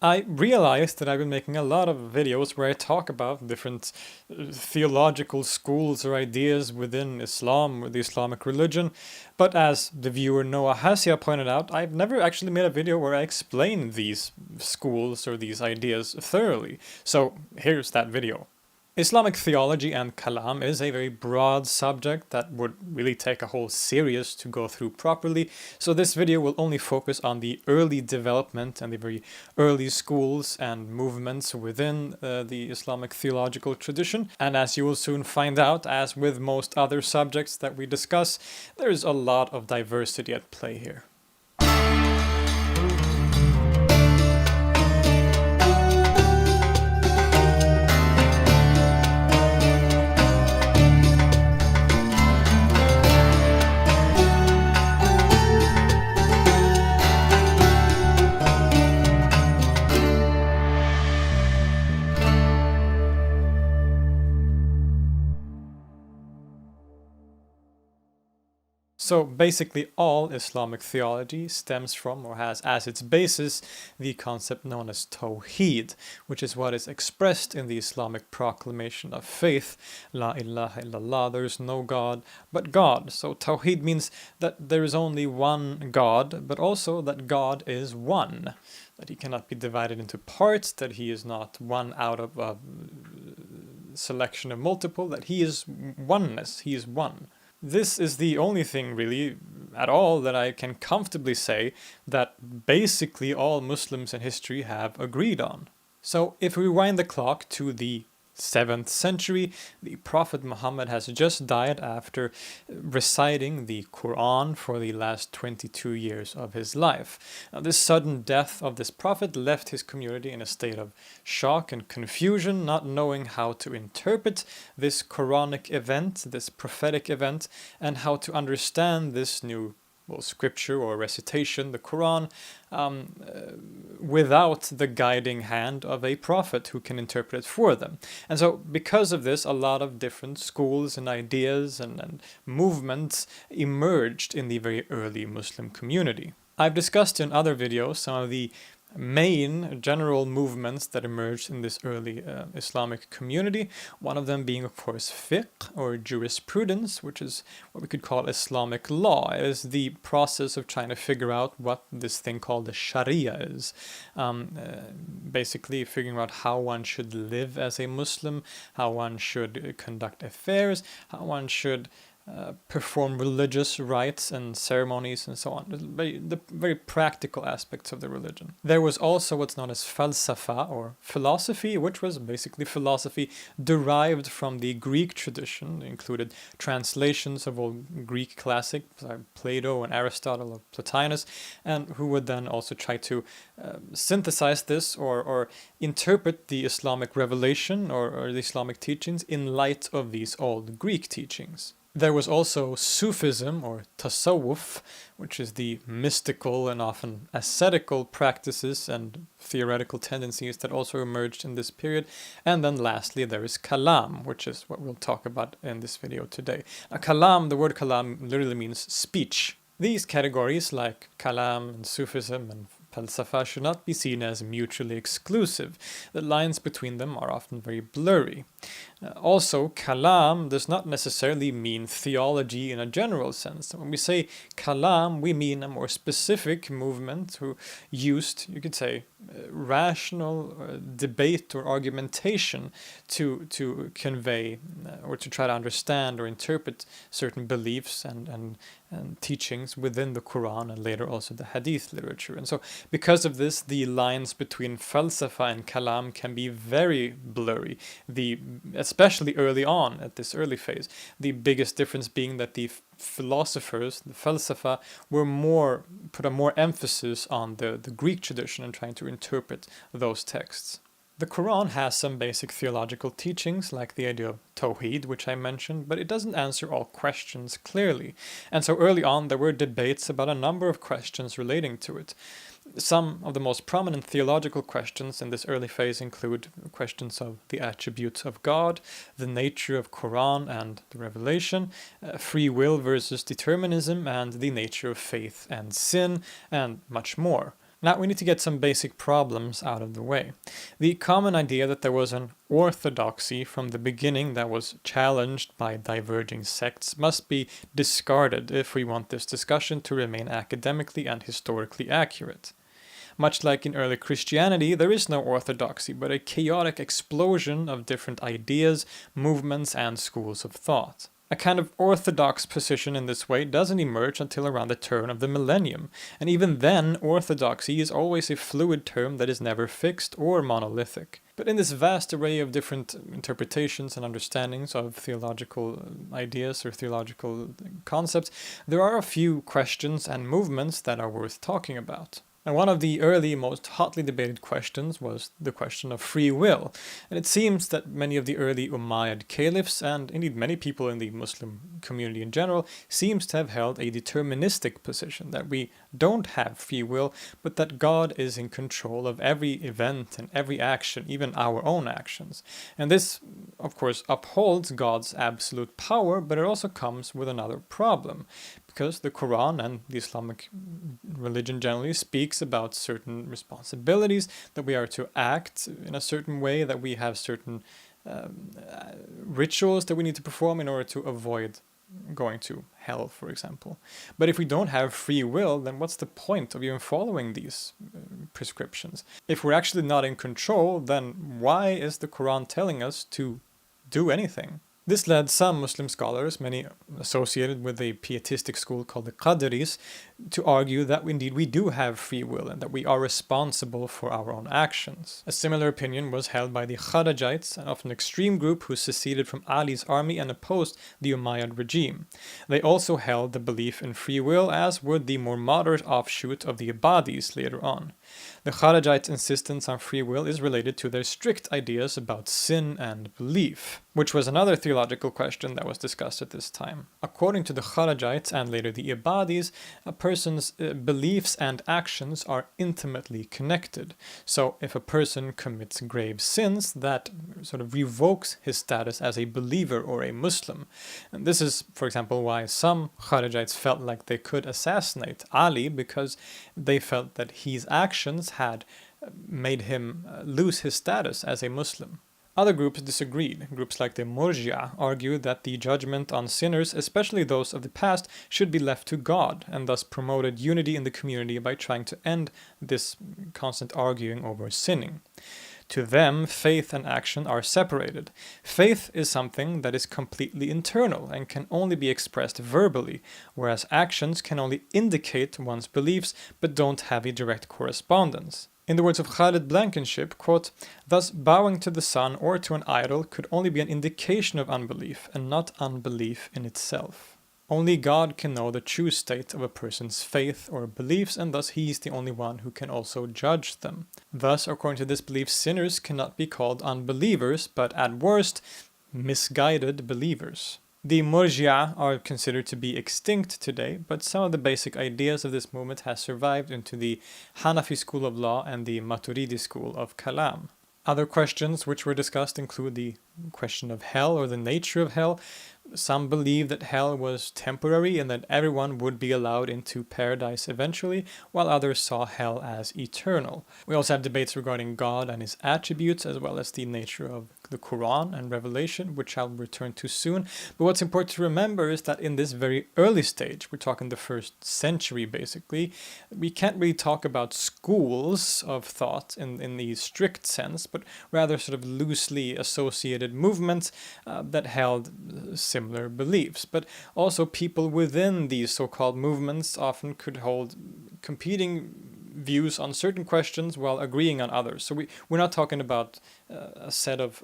I realized that I've been making a lot of videos where I talk about different theological schools or ideas within Islam or the Islamic religion, but as the viewer Noah Hasia pointed out, I've never actually made a video where I explain these schools or these ideas thoroughly. So here's that video. Islamic theology and Kalam is a very broad subject that would really take a whole series to go through properly, so this video will only focus on the early development and the very early schools and movements within the Islamic theological tradition. And as you will soon find out, as with most other subjects that we discuss, there's a lot of diversity at play here. So basically all Islamic theology stems from or has as its basis the concept known as Tawheed, which is what is expressed in the Islamic proclamation of faith, La ilaha illallah, there is no God but God. So Tawheed means that there is only one God, but also that God is one, that he cannot be divided into parts, that he is not one out of a selection of multiple, that he is oneness, he is one. This is the only thing really at all that I can comfortably say that basically all Muslims in history have agreed on. So if we rewind the clock to the 7th century, the Prophet Muhammad has just died after reciting the Quran for the last 22 years of his life. Now, this sudden death of this Prophet left his community in a state of shock and confusion, not knowing how to interpret this Quranic event, this prophetic event, and how to understand this new scripture or recitation, the Quran, without the guiding hand of a prophet who can interpret it for them. And so because of this, a lot of different schools and ideas and movements emerged in the very early Muslim community. I've discussed in other videos some of the main general movements that emerged in this early Islamic community, one of them being of course fiqh or jurisprudence, which is what we could call Islamic law. It is the process of trying to figure out what this thing called the Sharia is. Basically figuring out how one should live as a Muslim, how one should conduct affairs, how one should perform religious rites and ceremonies and so on. The very practical aspects of the religion. There was also what's known as falsafa or philosophy, which was basically philosophy derived from the Greek tradition. It included translations of old Greek classics like Plato and Aristotle or Plotinus, and who would then also try to synthesize this or interpret the Islamic revelation or the Islamic teachings in light of these old Greek teachings. There was also Sufism or Tasawwuf, which is the mystical and often ascetical practices and theoretical tendencies that also emerged in this period. And then lastly, there is Kalam, which is what we'll talk about in this video today. Now, Kalam, the word Kalam literally means speech. These categories like Kalam and Sufism and Falsafa should not be seen as mutually exclusive. The lines between them are often very blurry. Also, Kalam does not necessarily mean theology in a general sense. When we say Kalam, we mean a more specific movement who used, you could say, rational debate or argumentation to convey or to try to understand or interpret certain beliefs and teachings within the Quran and later also the Hadith literature. And so because of this, the lines between falsafa and kalam can be very blurry, especially early on at this early phase. The biggest difference being that the philosophers, the falsafa, put a more emphasis on the Greek tradition and trying to interpret those texts. The Quran has some basic theological teachings, like the idea of Tawheed, which I mentioned, but it doesn't answer all questions clearly. And so early on, there were debates about a number of questions relating to it. Some of the most prominent theological questions in this early phase include questions of the attributes of God, the nature of Quran and the revelation, free will versus determinism, and the nature of faith and sin, and much more. Now we need to get some basic problems out of the way. The common idea that there was an orthodoxy from the beginning that was challenged by diverging sects must be discarded if we want this discussion to remain academically and historically accurate. Much like in early Christianity, there is no orthodoxy, but a chaotic explosion of different ideas, movements, and schools of thought. A kind of orthodox position in this way doesn't emerge until around the turn of the millennium, and even then, orthodoxy is always a fluid term that is never fixed or monolithic. But in this vast array of different interpretations and understandings of theological ideas or theological concepts, there are a few questions and movements that are worth talking about. And one of the early, most hotly debated questions was the question of free will. And it seems that many of the early Umayyad caliphs, and indeed many people in the Muslim community in general, seems to have held a deterministic position, that we don't have free will, but that God is in control of every event and every action, even our own actions. And this, of course, upholds God's absolute power, but it also comes with another problem. Because the Quran and the Islamic religion generally speaks about certain responsibilities, that we are to act in a certain way, that we have certain rituals that we need to perform in order to avoid going to hell, for example. But if we don't have free will, then what's the point of even following these prescriptions? If we're actually not in control, then why is the Quran telling us to do anything? This led some Muslim scholars, many associated with a pietistic school called the Qadris, to argue that indeed we do have free will and that we are responsible for our own actions. A similar opinion was held by the Kharajites, an often extreme group who seceded from Ali's army and opposed the Umayyad regime. They also held the belief in free will, as would the more moderate offshoot of the Ibadis later on. The Kharajites' insistence on free will is related to their strict ideas about sin and belief, which was another theological question that was discussed at this time. According to the Kharajites and later the Ibadis, a person's beliefs and actions are intimately connected. So if a person commits grave sins, that sort of revokes his status as a believer or a Muslim. And this is, for example, why some Kharajites felt like they could assassinate Ali, because they felt that his actions had made him lose his status as a Muslim. Other groups disagreed. Groups like the Murji'a argued that the judgment on sinners, especially those of the past, should be left to God, and thus promoted unity in the community by trying to end this constant arguing over sinning. To them, faith and action are separated. Faith is something that is completely internal and can only be expressed verbally, whereas actions can only indicate one's beliefs but don't have a direct correspondence. In the words of Khalid Blankenship, quote, "Thus bowing to the sun or to an idol could only be an indication of unbelief and not unbelief in itself. Only God can know the true state of a person's faith or beliefs, and thus he is the only one who can also judge them. Thus, according to this belief, sinners cannot be called unbelievers, but at worst, misguided believers." The Murji'a are considered to be extinct today, but some of the basic ideas of this movement has survived into the Hanafi school of law and the Maturidi school of Kalam. Other questions which were discussed include the question of hell or the nature of hell. Some believe that hell was temporary and that everyone would be allowed into paradise eventually, while others saw hell as eternal. We also have debates regarding God and his attributes, as well as the nature of the Quran and Revelation, which I'll return to soon. But what's important to remember is that in this very early stage, we're talking the first century basically, we can't really talk about schools of thought in the strict sense, but rather sort of loosely associated movements that held similar beliefs. But also people within these so-called movements often could hold competing views on certain questions while agreeing on others. So we're not talking about a set of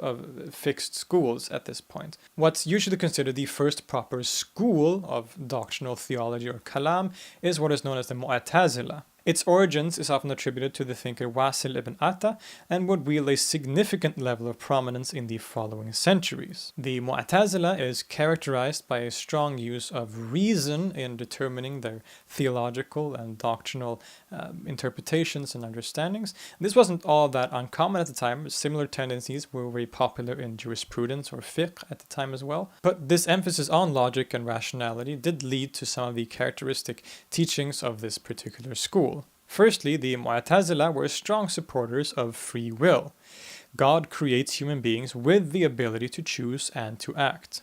fixed schools at this point. What's usually considered the first proper school of doctrinal theology or kalam is what is known as the Mu'tazila. Its origins is often attributed to the thinker Wasil ibn Atta and would wield a significant level of prominence in the following centuries. The Mu'tazila is characterized by a strong use of reason in determining their theological and doctrinal interpretations and understandings. This wasn't all that uncommon at the time. Similar tendencies were very popular in jurisprudence or fiqh at the time as well. But this emphasis on logic and rationality did lead to some of the characteristic teachings of this particular school. Firstly, the Mu'tazila were strong supporters of free will. God creates human beings with the ability to choose and to act.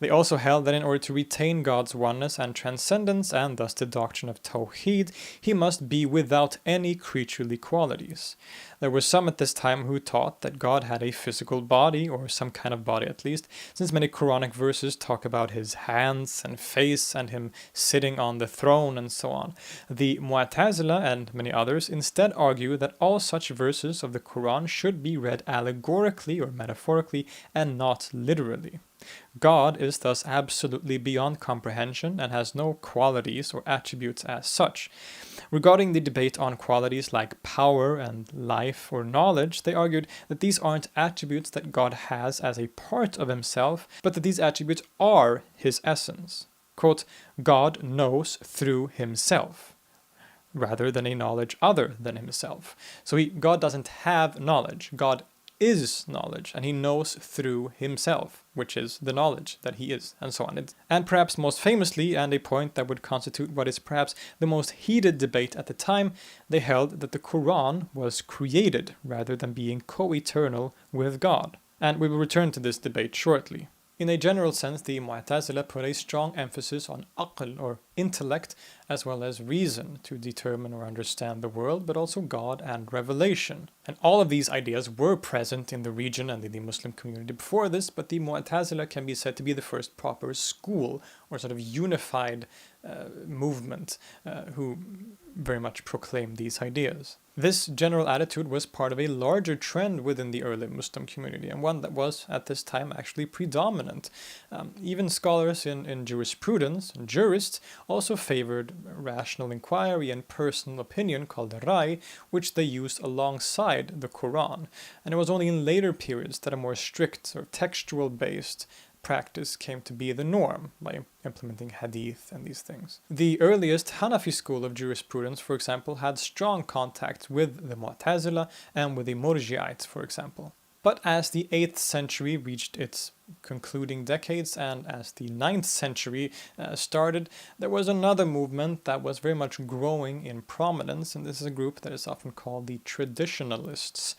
They also held that in order to retain God's oneness and transcendence, and thus the doctrine of Tawheed, he must be without any creaturely qualities. There were some at this time who taught that God had a physical body, or some kind of body at least, since many Quranic verses talk about his hands and face and him sitting on the throne and so on. The Mu'tazila and many others instead argue that all such verses of the Quran should be read allegorically or metaphorically and not literally. God is thus absolutely beyond comprehension and has no qualities or attributes as such. Regarding the debate on qualities like power and life or knowledge, they argued that these aren't attributes that God has as a part of himself, but that these attributes are his essence. Quote, God knows through himself, rather than a knowledge other than himself. So God doesn't have knowledge. God is knowledge, and he knows through himself, which is the knowledge that he is, and so on. And perhaps most famously, and a point that would constitute what is perhaps the most heated debate at the time, they held that the Quran was created rather than being co-eternal with God. And we will return to this debate shortly. In a general sense, the Mu'tazila put a strong emphasis on aql, or intellect, as well as reason, to determine or understand the world, but also God and revelation. And all of these ideas were present in the region and in the Muslim community before this, but the Mu'tazila can be said to be the first proper school, or sort of unified movement, who very much proclaimed these ideas. This general attitude was part of a larger trend within the early Muslim community, and one that was, at this time, actually predominant. Even scholars in jurisprudence, and jurists, also favored rational inquiry and personal opinion, called the Rai, which they used alongside the Quran. And it was only in later periods that a more strict or textual-based practice came to be the norm by implementing hadith and these things. The earliest Hanafi school of jurisprudence, for example, had strong contact with the Mu'tazila and with the Murji'ites, for example. But as the 8th century reached its concluding decades and as the 9th century started, there was another movement that was very much growing in prominence, and this is a group that is often called the traditionalists.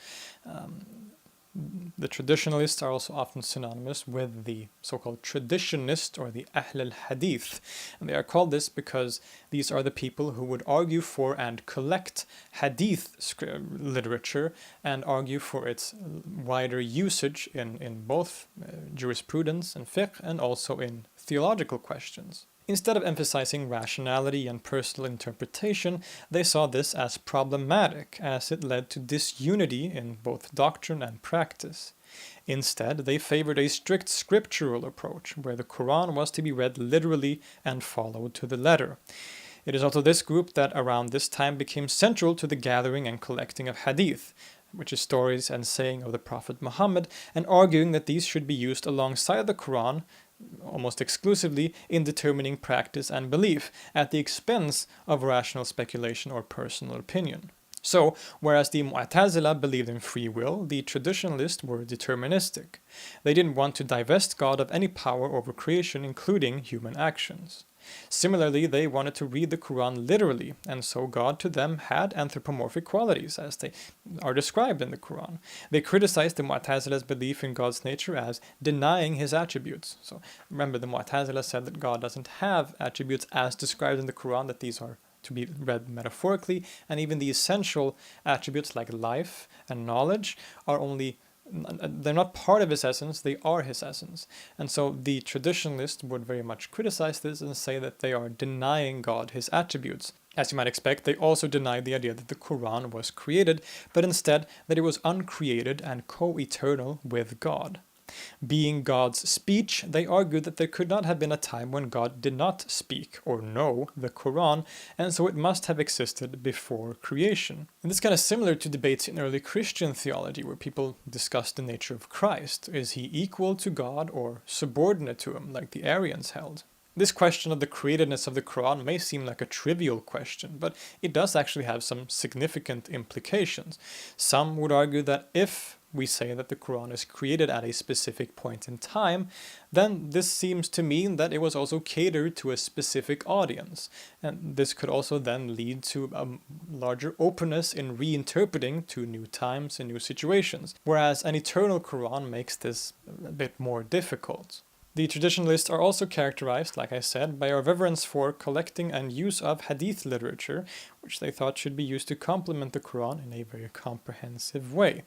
The traditionalists are also often synonymous with the so-called traditionist or the Ahl al-Hadith. And they are called this because these are the people who would argue for and collect Hadith literature and argue for its wider usage in both jurisprudence and fiqh and also in theological questions. Instead of emphasizing rationality and personal interpretation, they saw this as problematic, as it led to disunity in both doctrine and practice. Instead, they favored a strict scriptural approach, where the Quran was to be read literally and followed to the letter. It is also this group that around this time became central to the gathering and collecting of hadith, which is stories and saying of the Prophet Muhammad, and arguing that these should be used alongside the Quran almost exclusively in determining practice and belief at the expense of rational speculation or personal opinion. So, whereas the Mu'tazila believed in free will, the traditionalists were deterministic. They didn't want to divest God of any power over creation, including human actions. Similarly, they wanted to read the Quran literally, and so God to them had anthropomorphic qualities, as they are described in the Quran. They criticized the Mu'tazila's belief in God's nature as denying his attributes. So remember, the Mu'tazila said that God doesn't have attributes as described in the Quran, that these are to be read metaphorically, and even the essential attributes like life and knowledge they're not part of his essence, they are his essence. And so the traditionalists would very much criticize this and say that they are denying God his attributes. As you might expect, they also denied the idea that the Quran was created, but instead that it was uncreated and co-eternal with God. Being God's speech, they argued that there could not have been a time when God did not speak or know the Quran, and so it must have existed before creation. And this is kind of similar to debates in early Christian theology, where people discussed the nature of Christ. Is he equal to God or subordinate to him, like the Arians held? This question of the createdness of the Quran may seem like a trivial question, but it does actually have some significant implications. Some would argue that if we say that the Quran is created at a specific point in time, then this seems to mean that it was also catered to a specific audience. And this could also then lead to a larger openness in reinterpreting to new times and new situations, whereas an eternal Quran makes this a bit more difficult. The traditionalists are also characterized, like I said, by a reverence for collecting and use of hadith literature, which they thought should be used to complement the Quran in a very comprehensive way.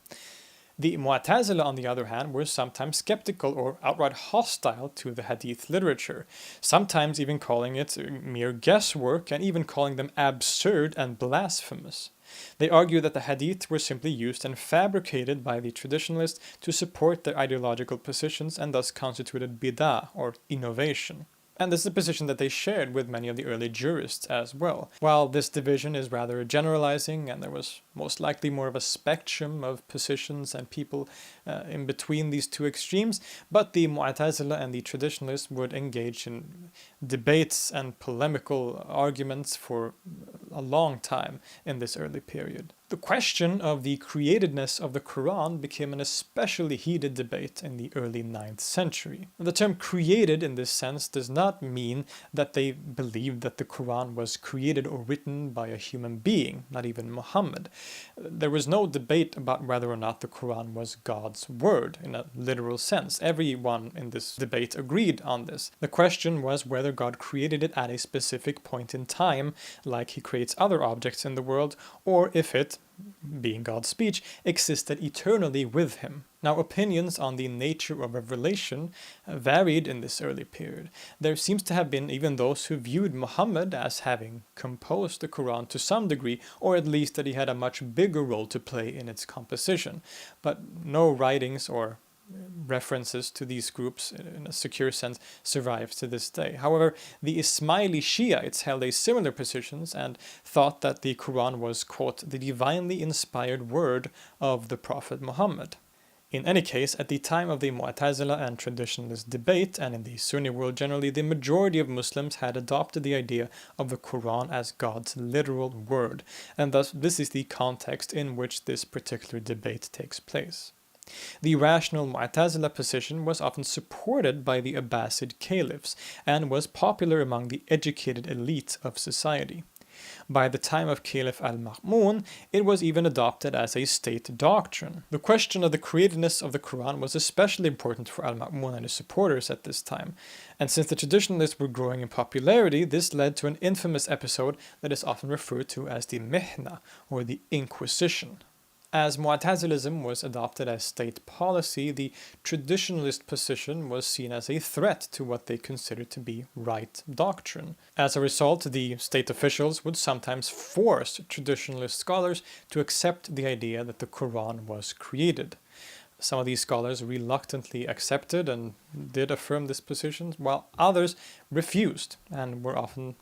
The Mu'tazila, on the other hand, were sometimes skeptical or outright hostile to the hadith literature, sometimes even calling it mere guesswork and even calling them absurd and blasphemous. They argue that the hadith were simply used and fabricated by the traditionalists to support their ideological positions and thus constituted bid'ah, or innovation. And this is a position that they shared with many of the early jurists as well. While this division is rather generalizing, and there was most likely more of a spectrum of positions and people in between these two extremes, but the Mu'tazila and the traditionalists would engage in debates and polemical arguments for a long time in this early period. The question of the createdness of the Quran became an especially heated debate in the early 9th century. The term created in this sense does not mean that they believed that the Quran was created or written by a human being, not even Muhammad. There was no debate about whether or not the Quran was God's word in a literal sense. Everyone in this debate agreed on this. The question was whether God created it at a specific point in time, like he creates other objects in the world, or if it, being God's speech, existed eternally with him. Now, opinions on the nature of revelation varied in this early period. There seems to have been even those who viewed Muhammad as having composed the Quran to some degree, or at least that he had a much bigger role to play in its composition. But no writings or references to these groups in a secure sense survives to this day. However, the Ismaili Shiites held a similar positions and thought that the Quran was, quote, the divinely inspired word of the Prophet Muhammad. In any case, at the time of the Mu'tazila and traditionalist debate, and in the Sunni world generally, the majority of Muslims had adopted the idea of the Quran as God's literal word, and thus this is the context in which this particular debate takes place. The rational Mu'tazila position was often supported by the Abbasid caliphs and was popular among the educated elite of society. By the time of Caliph al-Ma'mun, it was even adopted as a state doctrine. The question of the createdness of the Quran was especially important for al-Ma'mun and his supporters at this time, and since the traditionalists were growing in popularity, this led to an infamous episode that is often referred to as the Mihna, or the Inquisition. As Mu'tazilism was adopted as state policy, the traditionalist position was seen as a threat to what they considered to be right doctrine. As a result, the state officials would sometimes force traditionalist scholars to accept the idea that the Quran was created. Some of these scholars reluctantly accepted and did affirm this position, while others refused and were often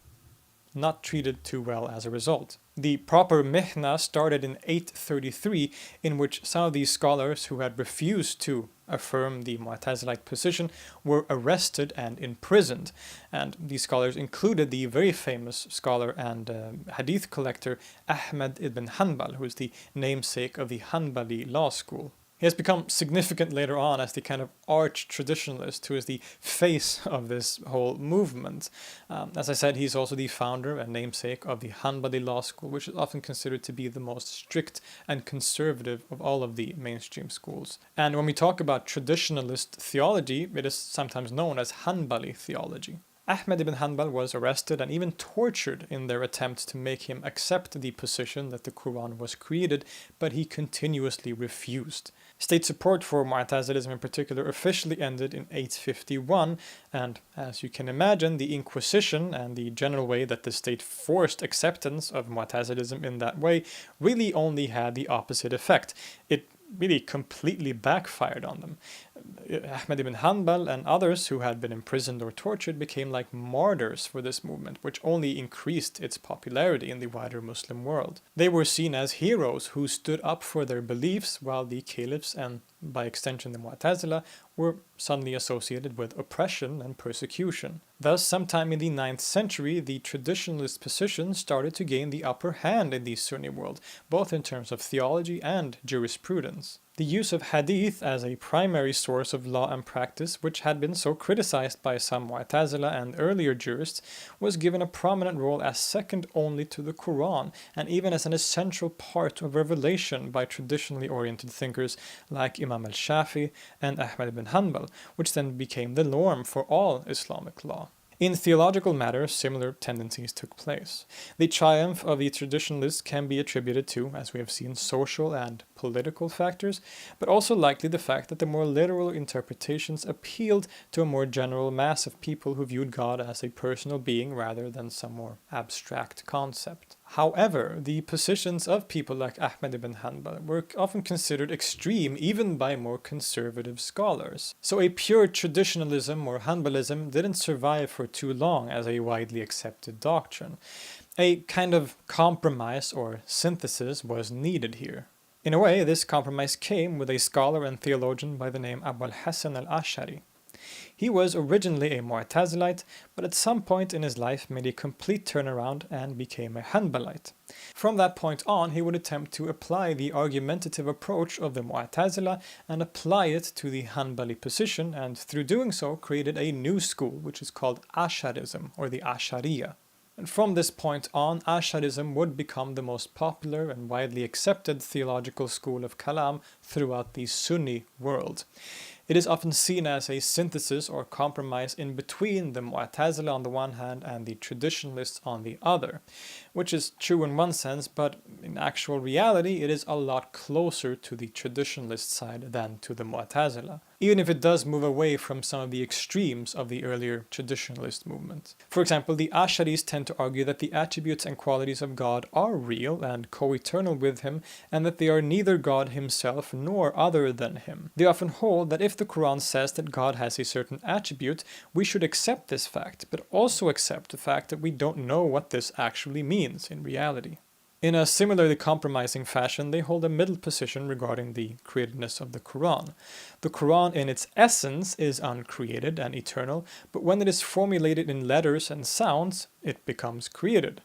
not treated too well as a result. The proper mihna started in 833, in which some of these scholars who had refused to affirm the Mu'tazilite position were arrested and imprisoned. And these scholars included the very famous scholar and hadith collector Ahmad ibn Hanbal, who is the namesake of the Hanbali law school. He has become significant later on as the kind of arch traditionalist who is the face of this whole movement. As I said, he's also the founder and namesake of the Hanbali Law School, which is often considered to be the most strict and conservative of all of the mainstream schools. And when we talk about traditionalist theology, it is sometimes known as Hanbali theology. Ahmed ibn Hanbal was arrested and even tortured in their attempt to make him accept the position that the Quran was created, but he continuously refused. State support for Mu'tazilism in particular officially ended in 851, and as you can imagine, the Inquisition and the general way that the state forced acceptance of Mu'tazilism in that way really only had the opposite effect. It really completely backfired on them. Ahmed ibn Hanbal and others who had been imprisoned or tortured became like martyrs for this movement, which only increased its popularity in the wider Muslim world. They were seen as heroes who stood up for their beliefs, while the caliphs and by extension the Mu'tazila, were suddenly associated with oppression and persecution. Thus, sometime in the 9th century, the traditionalist position started to gain the upper hand in the Sunni world, both in terms of theology and jurisprudence. The use of hadith as a primary source of law and practice, which had been so criticized by some Mu'tazila and earlier jurists, was given a prominent role as second only to the Quran, and even as an essential part of revelation by traditionally oriented thinkers like Imam al-Shafi and Ahmad ibn Hanbal, which then became the norm for all Islamic law. In theological matters, similar tendencies took place. The triumph of the traditionalists can be attributed to, as we have seen, social and political factors, but also likely the fact that the more literal interpretations appealed to a more general mass of people who viewed God as a personal being rather than some more abstract concept. However, the positions of people like Ahmad ibn Hanbal were often considered extreme even by more conservative scholars. So a pure traditionalism or Hanbalism didn't survive for too long as a widely accepted doctrine. A kind of compromise or synthesis was needed here. In a way, this compromise came with a scholar and theologian by the name Abu al-Hasan al-Ash'ari. He was originally a Mu'tazilite, but at some point in his life made a complete turnaround and became a Hanbalite. From that point on, he would attempt to apply the argumentative approach of the Mu'tazila and apply it to the Hanbali position, and through doing so created a new school, which is called Ash'arism, or the Ash'ariyya. And from this point on, Ash'arism would become the most popular and widely accepted theological school of Kalam throughout the Sunni world. It is often seen as a synthesis or compromise in between the Mu'tazila on the one hand and the traditionalists on the other, which is true in one sense, but in actual reality it is a lot closer to the traditionalist side than to the Mu'tazila, even if it does move away from some of the extremes of the earlier traditionalist movement. For example, the Ash'aris tend to argue that the attributes and qualities of God are real and co-eternal with him, and that they are neither God himself nor other than him. They often hold that if the Quran says that God has a certain attribute, we should accept this fact, but also accept the fact that we don't know what this actually means in reality. In a similarly compromising fashion, they hold a middle position regarding the createdness of the Quran. The Quran in its essence is uncreated and eternal, but when it is formulated in letters and sounds, it becomes created.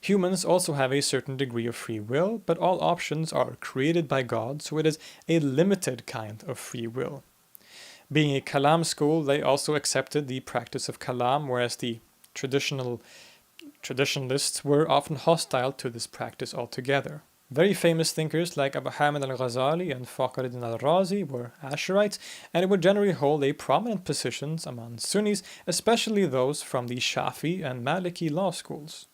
Humans also have a certain degree of free will, but all options are created by God, so it is a limited kind of free will. Being a Kalam school, they also accepted the practice of Kalam, whereas the traditionalists were often hostile to this practice altogether. Very famous thinkers like Abu Hamid al-Ghazali and Fakhruddin al-Razi were Ash'arites, and it would generally hold a prominent positions among Sunnis, especially those from the Shafi and Maliki law schools.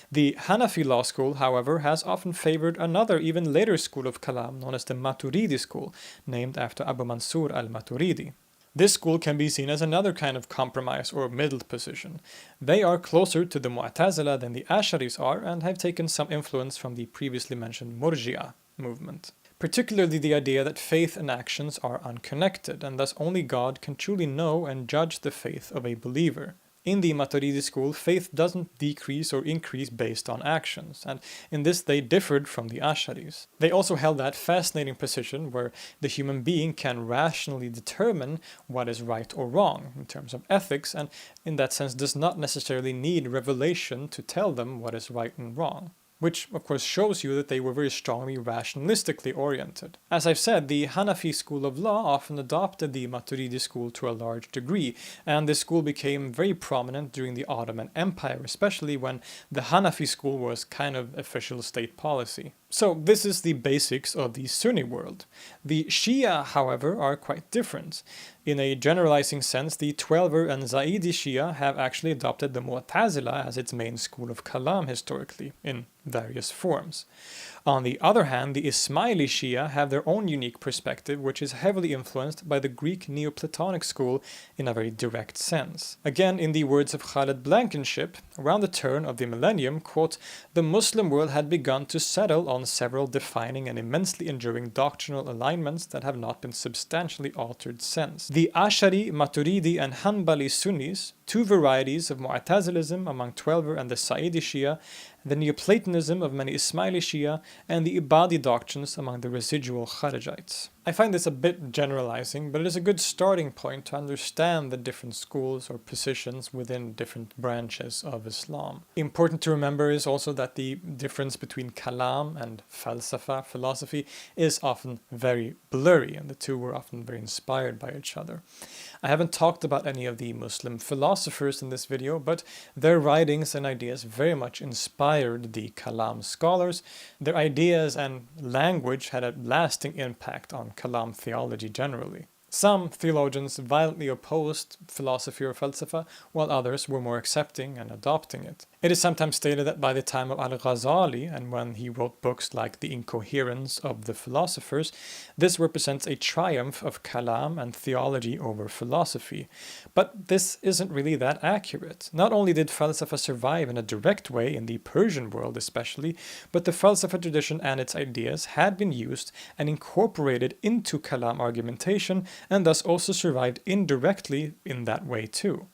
The Hanafi law school, however, has often favored another even later school of Kalam known as the Maturidi school, named after Abu Mansur al-Maturidi. This school can be seen as another kind of compromise or middle position. They are closer to the Mu'tazila than the Ash'aris are and have taken some influence from the previously mentioned Murji'ah movement. Particularly the idea that faith and actions are unconnected, and thus only God can truly know and judge the faith of a believer. In the Maturidi school, faith doesn't decrease or increase based on actions, and in this they differed from the Ash'aris. They also held that fascinating position where the human being can rationally determine what is right or wrong in terms of ethics, and in that sense does not necessarily need revelation to tell them what is right and wrong. Which, of course, shows you that they were very strongly rationalistically oriented. As I've said, the Hanafi school of law often adopted the Maturidi school to a large degree, and this school became very prominent during the Ottoman Empire, especially when the Hanafi school was kind of official state policy. So this is the basics of the Sunni world. The Shia, however, are quite different. In a generalizing sense, the Twelver and Zaidi Shia have actually adopted the Mu'tazila as its main school of Kalam historically, in various forms. On the other hand, the Ismaili Shia have their own unique perspective, which is heavily influenced by the Greek Neoplatonic school in a very direct sense. Again, in the words of Khaled Blankenship, around the turn of the millennium, quote, the Muslim world had begun to settle on several defining and immensely enduring doctrinal alignments that have not been substantially altered since. The Ash'ari, Maturidi, and Hanbali Sunnis, two varieties of Mu'tazilism among Twelver and the Sa'idi Shia, the Neoplatonism of many Ismaili Shia, and the Ibadi doctrines among the residual Kharijites. I find this a bit generalizing, but it is a good starting point to understand the different schools or positions within different branches of Islam. Important to remember is also that the difference between Kalam and Falsafa, philosophy, is often very blurry, and the two were often very inspired by each other. I haven't talked about any of the Muslim philosophers in this video, but their writings and ideas very much inspired the Kalam scholars. Their ideas and language had a lasting impact on Kalam theology generally. Some theologians violently opposed philosophy or falsafa, while others were more accepting and adopting it. It is sometimes stated that by the time of Al-Ghazali, and when he wrote books like The Incoherence of the Philosophers, this represents a triumph of Kalam and theology over philosophy. But this isn't really that accurate. Not only did falsafa survive in a direct way in the Persian world especially, but the falsafa tradition and its ideas had been used and incorporated into Kalam argumentation, and thus also survived indirectly in that way too.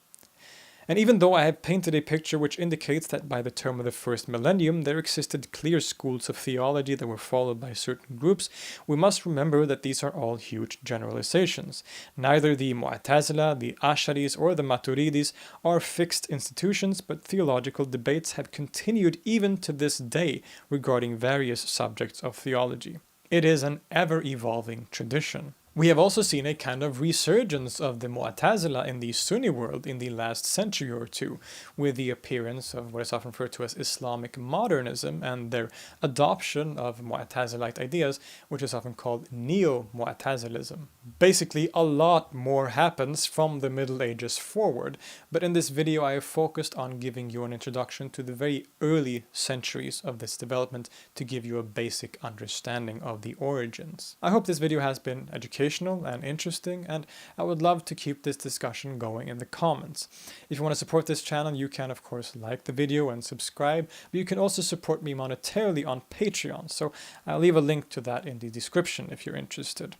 And even though I have painted a picture which indicates that by the turn of the first millennium there existed clear schools of theology that were followed by certain groups, we must remember that these are all huge generalizations. Neither the Mu'tazila, the Asharis, or the Maturidis are fixed institutions, but theological debates have continued even to this day regarding various subjects of theology. It is an ever-evolving tradition. We have also seen a kind of resurgence of the Mu'tazila in the Sunni world in the last century or two, with the appearance of what is often referred to as Islamic modernism and their adoption of Mu'tazilite ideas, which is often called Neo-Mu'tazilism. Basically, a lot more happens from the Middle Ages forward, but in this video I have focused on giving you an introduction to the very early centuries of this development to give you a basic understanding of the origins. I hope this video has been educational and interesting, and I would love to keep this discussion going in the comments. If you want to support this channel, you can of course like the video and subscribe, but you can also support me monetarily on Patreon, so I'll leave a link to that in the description if you're interested.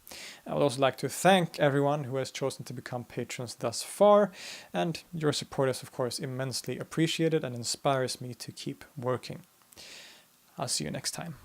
I would also like to thank everyone who has chosen to become patrons thus far, and your support is of course immensely appreciated and inspires me to keep working. I'll see you next time.